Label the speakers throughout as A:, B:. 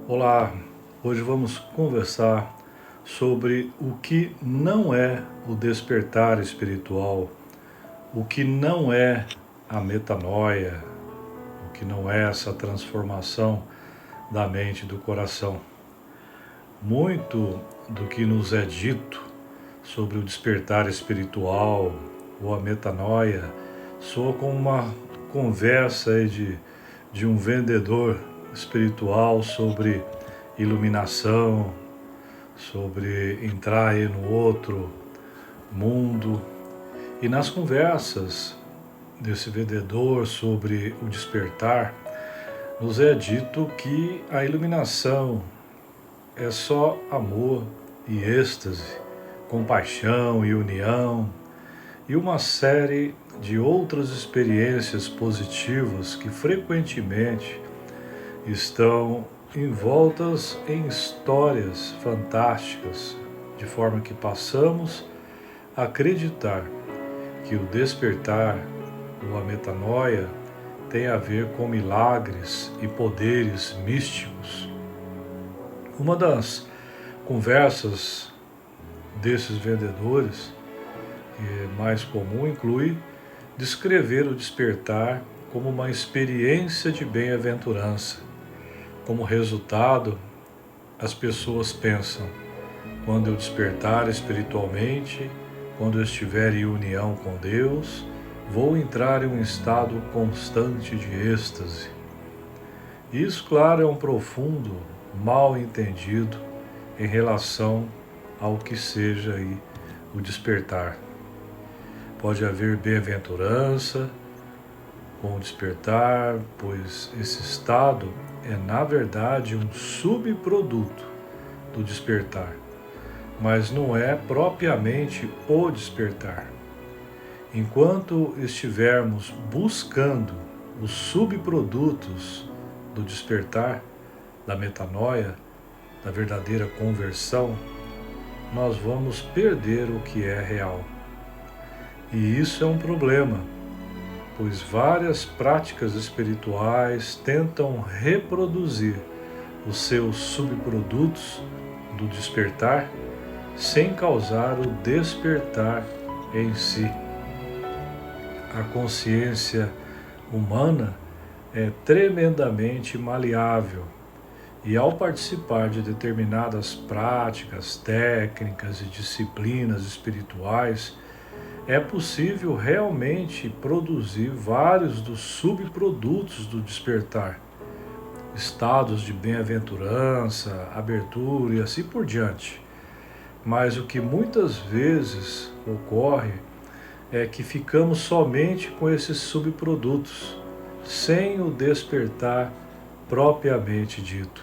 A: Olá, hoje vamos conversar sobre o que não é o despertar espiritual, o que não é a metanoia, o que não é essa transformação da mente e do coração. Muito do que nos é dito sobre o despertar espiritual ou a metanoia soa como uma conversa aí de um vendedor espiritual sobre iluminação, sobre entrar aí no outro mundo. E nas conversas desse vendedor sobre o despertar, nos é dito que a iluminação é só amor e êxtase, compaixão e união, e uma série de outras experiências positivas que frequentemente estão envoltas em histórias fantásticas, de forma que passamos a acreditar que o despertar ou a metanoia tem a ver com milagres e poderes místicos. Uma das conversas desses vendedores, que é mais comum, inclui descrever o despertar como uma experiência de bem-aventurança. Como resultado, as pessoas pensam: quando eu despertar espiritualmente, quando eu estiver em união com Deus, vou entrar em um estado constante de êxtase. Isso, claro, é um profundo mal entendido em relação ao que seja aí o despertar. Pode haver bem-aventurança com o despertar, pois esse estado é, na verdade, um subproduto do despertar, mas não é propriamente o despertar. Enquanto estivermos buscando os subprodutos do despertar, da metanoia, da verdadeira conversão, nós vamos perder o que é real. E isso é um problema, pois várias práticas espirituais tentam reproduzir os seus subprodutos do despertar sem causar o despertar em si. A consciência humana é tremendamente maleável e, ao participar de determinadas práticas, técnicas e disciplinas espirituais, é possível realmente produzir vários dos subprodutos do despertar, estados de bem-aventurança, abertura e assim por diante. Mas o que muitas vezes ocorre é que ficamos somente com esses subprodutos, sem o despertar propriamente dito.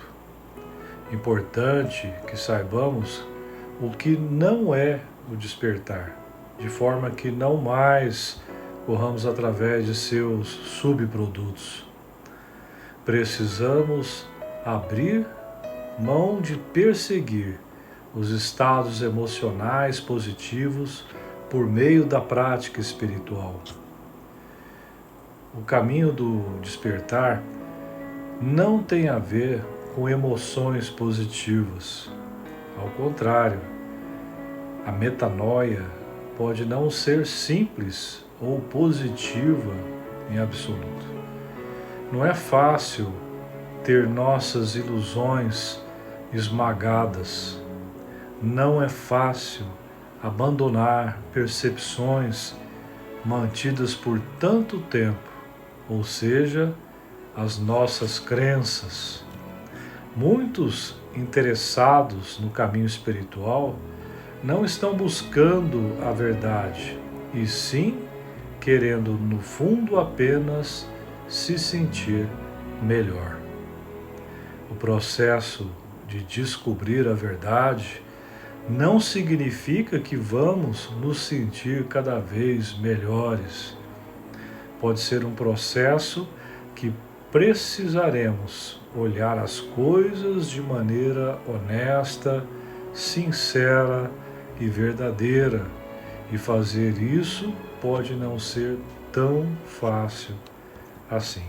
A: Importante que saibamos o que não é o despertar, de forma que não mais corramos através de seus subprodutos. Precisamos abrir mão de perseguir os estados emocionais positivos por meio da prática espiritual. O caminho do despertar não tem a ver com emoções positivas. Ao contrário, a metanoia pode não ser simples ou positiva em absoluto. Não é fácil ter nossas ilusões esmagadas. Não é fácil abandonar percepções mantidas por tanto tempo, ou seja, as nossas crenças. Muitos interessados no caminho espiritual não estão buscando a verdade, e sim querendo, no fundo, apenas se sentir melhor. O processo de descobrir a verdade não significa que vamos nos sentir cada vez melhores. Pode ser um processo que precisaremos olhar as coisas de maneira honesta, sincera e verdadeira, e fazer isso pode não ser tão fácil assim.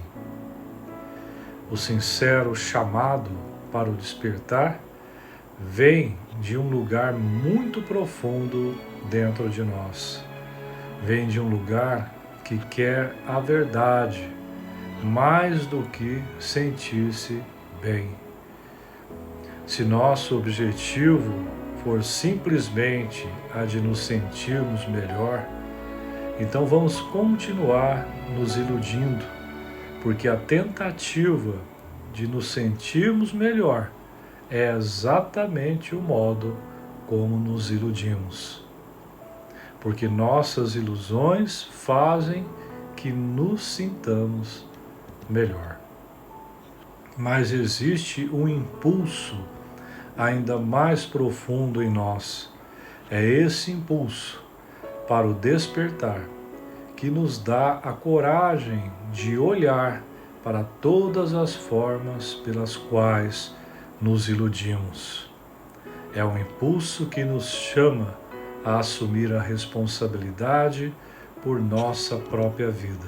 A: O sincero chamado para o despertar vem de um lugar muito profundo dentro de nós. Vem de um lugar que quer a verdade mais do que sentir-se bem. Se nosso objetivo for simplesmente a de nos sentirmos melhor, então vamos continuar nos iludindo, porque a tentativa de nos sentirmos melhor é exatamente o modo como nos iludimos. Porque nossas ilusões fazem que nos sintamos melhor. Mas existe um impulso ainda mais profundo em nós. É esse impulso para o despertar que nos dá a coragem de olhar para todas as formas pelas quais nos iludimos. É um impulso que nos chama a assumir a responsabilidade por nossa própria vida.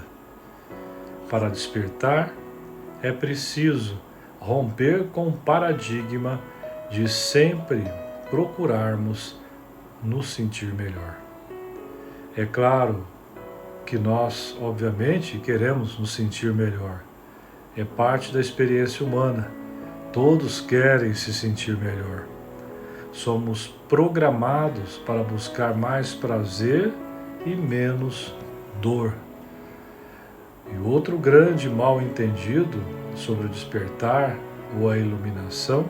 A: Para despertar, é preciso romper com o paradigma de sempre procurarmos nos sentir melhor. É claro que nós, obviamente, queremos nos sentir melhor. É parte da experiência humana. Todos querem se sentir melhor. Somos programados para buscar mais prazer e menos dor. E outro grande mal-entendido sobre o despertar ou a iluminação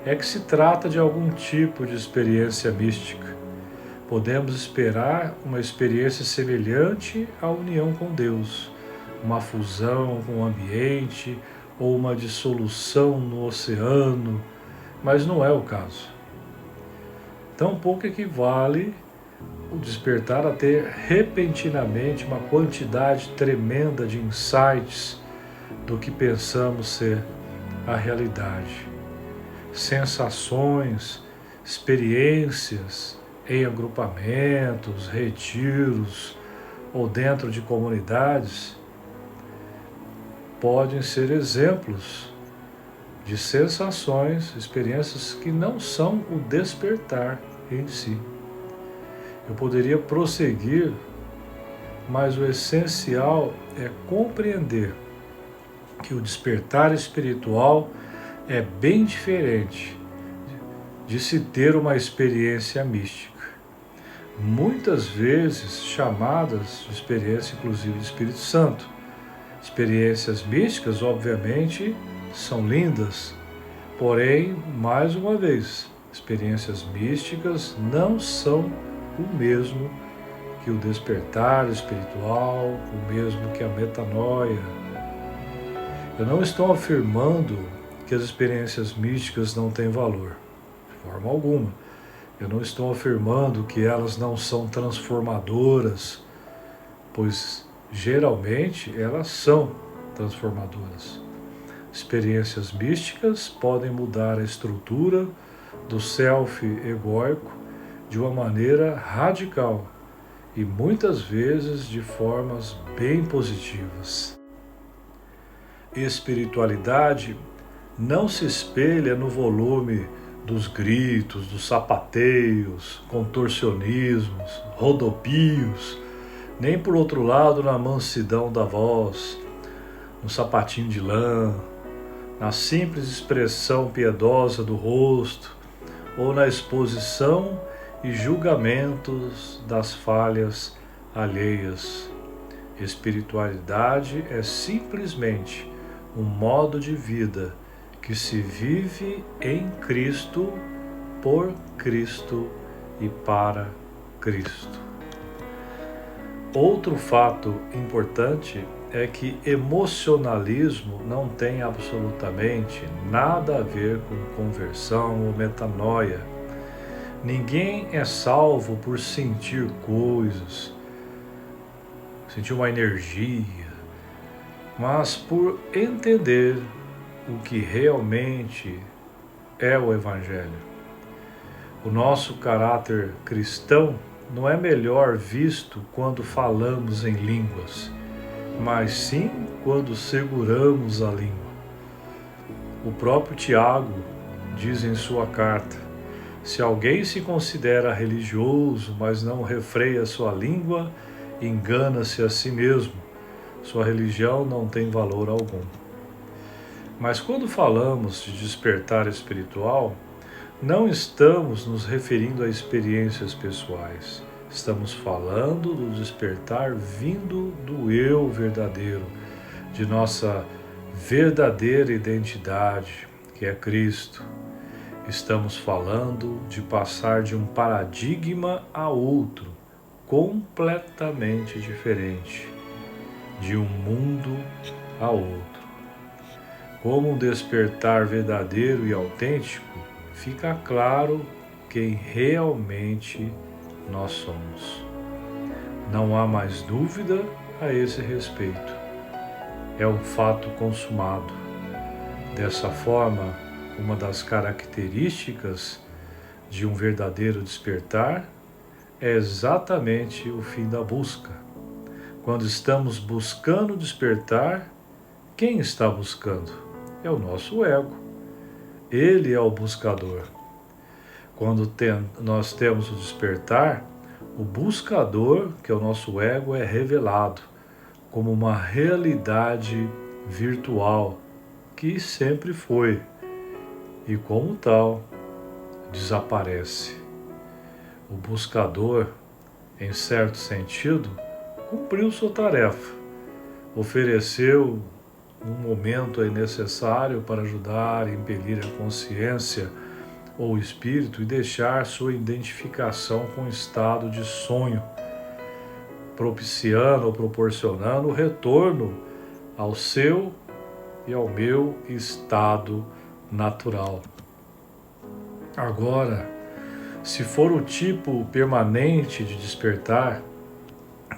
A: é que se trata de algum tipo de experiência mística. Podemos esperar uma experiência semelhante à união com Deus, uma fusão com o ambiente ou uma dissolução no oceano, mas não é o caso. Tampouco equivale o despertar a ter repentinamente uma quantidade tremenda de insights do que pensamos ser a realidade. Sensações, experiências em agrupamentos, retiros ou dentro de comunidades podem ser exemplos de sensações, experiências que não são o despertar em si. Eu poderia prosseguir, mas o essencial é compreender que o despertar espiritual é bem diferente de se ter uma experiência mística. Muitas vezes chamadas de experiência, inclusive de Espírito Santo. Experiências místicas, obviamente, são lindas, porém, mais uma vez, experiências místicas não são o mesmo que o despertar espiritual, o mesmo que a metanoia. Eu não estou afirmando que as experiências místicas não têm valor, de forma alguma. Eu não estou afirmando que elas não são transformadoras, pois geralmente elas são transformadoras. Experiências místicas podem mudar a estrutura do self egóico de uma maneira radical e muitas vezes de formas bem positivas. Espiritualidade não se espelha no volume dos gritos, dos sapateios, contorcionismos, rodopios, nem por outro lado na mansidão da voz, no sapatinho de lã, na simples expressão piedosa do rosto ou na exposição e julgamentos das falhas alheias. Espiritualidade é simplesmente um modo de vida que se vive em Cristo, por Cristo e para Cristo. Outro fato importante é que emocionalismo não tem absolutamente nada a ver com conversão ou metanoia. Ninguém é salvo por sentir coisas, sentir uma energia, mas por entender o que realmente é o Evangelho. O nosso caráter cristão não é melhor visto quando falamos em línguas, mas sim quando seguramos a língua. O próprio Tiago diz em sua carta: se alguém se considera religioso, mas não refreia sua língua, engana-se a si mesmo. Sua religião não tem valor algum. Mas quando falamos de despertar espiritual, não estamos nos referindo a experiências pessoais. Estamos falando do despertar vindo do eu verdadeiro, de nossa verdadeira identidade, que é Cristo. Estamos falando de passar de um paradigma a outro, completamente diferente, de um mundo a outro. Como um despertar verdadeiro e autêntico, fica claro quem realmente nós somos. Não há mais dúvida a esse respeito. É um fato consumado. Dessa forma, uma das características de um verdadeiro despertar é exatamente o fim da busca. Quando estamos buscando despertar, quem está buscando? É o nosso ego. Ele é o buscador. Quando nós temos o despertar, o buscador, que é o nosso ego, é revelado como uma realidade virtual que sempre foi e, como tal, desaparece. O buscador, em certo sentido, cumpriu sua tarefa, ofereceu um momento aí necessário para ajudar a impelir a consciência ou o espírito e deixar sua identificação com o estado de sonho, propiciando ou proporcionando o retorno ao seu e ao meu estado natural. Agora, se for o tipo permanente de despertar,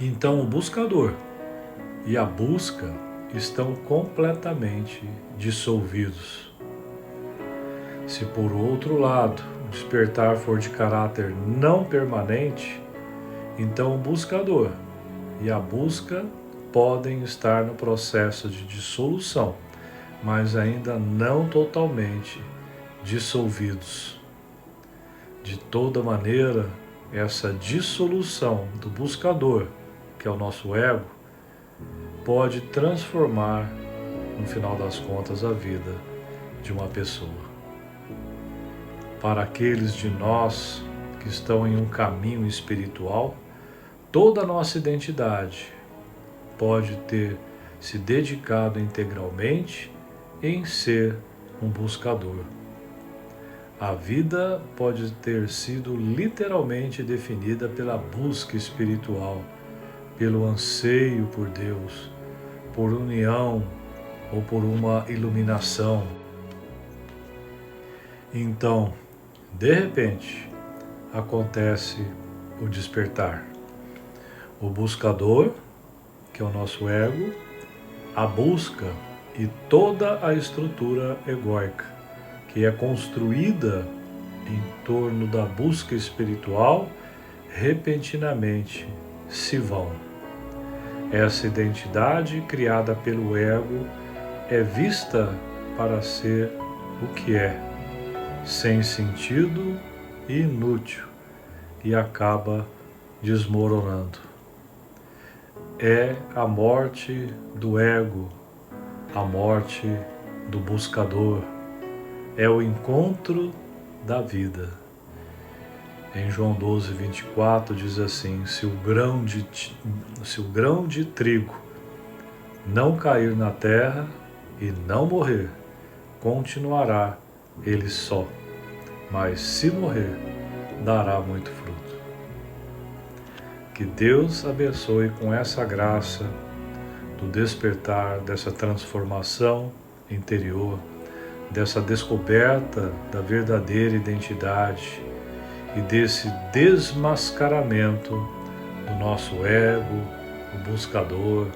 A: então o buscador e a busca estão completamente dissolvidos. Se por outro lado o despertar for de caráter não permanente, então o buscador e a busca podem estar no processo de dissolução, mas ainda não totalmente dissolvidos. De toda maneira, essa dissolução do buscador, que é o nosso ego, pode transformar, no final das contas, a vida de uma pessoa. Para aqueles de nós que estão em um caminho espiritual, toda a nossa identidade pode ter se dedicado integralmente em ser um buscador. A vida pode ter sido literalmente definida pela busca espiritual, pelo anseio por Deus, por união ou por uma iluminação. Então, de repente, acontece o despertar. O buscador, que é o nosso ego, a busca e toda a estrutura egóica, que é construída em torno da busca espiritual, repentinamente se vão. Essa identidade criada pelo ego é vista para ser o que é, sem sentido e inútil, e acaba desmoronando. É a morte do ego, a morte do buscador, é o encontro da vida. Em João 12, 24 diz assim: se o grão de trigo não cair na terra e não morrer, continuará ele só, mas se morrer, dará muito fruto. Que Deus abençoe com essa graça do despertar, dessa transformação interior, dessa descoberta da verdadeira identidade e desse desmascaramento do nosso ego, o buscador,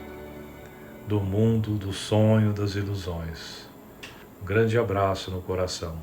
A: do mundo, do sonho, das ilusões. Um grande abraço no coração.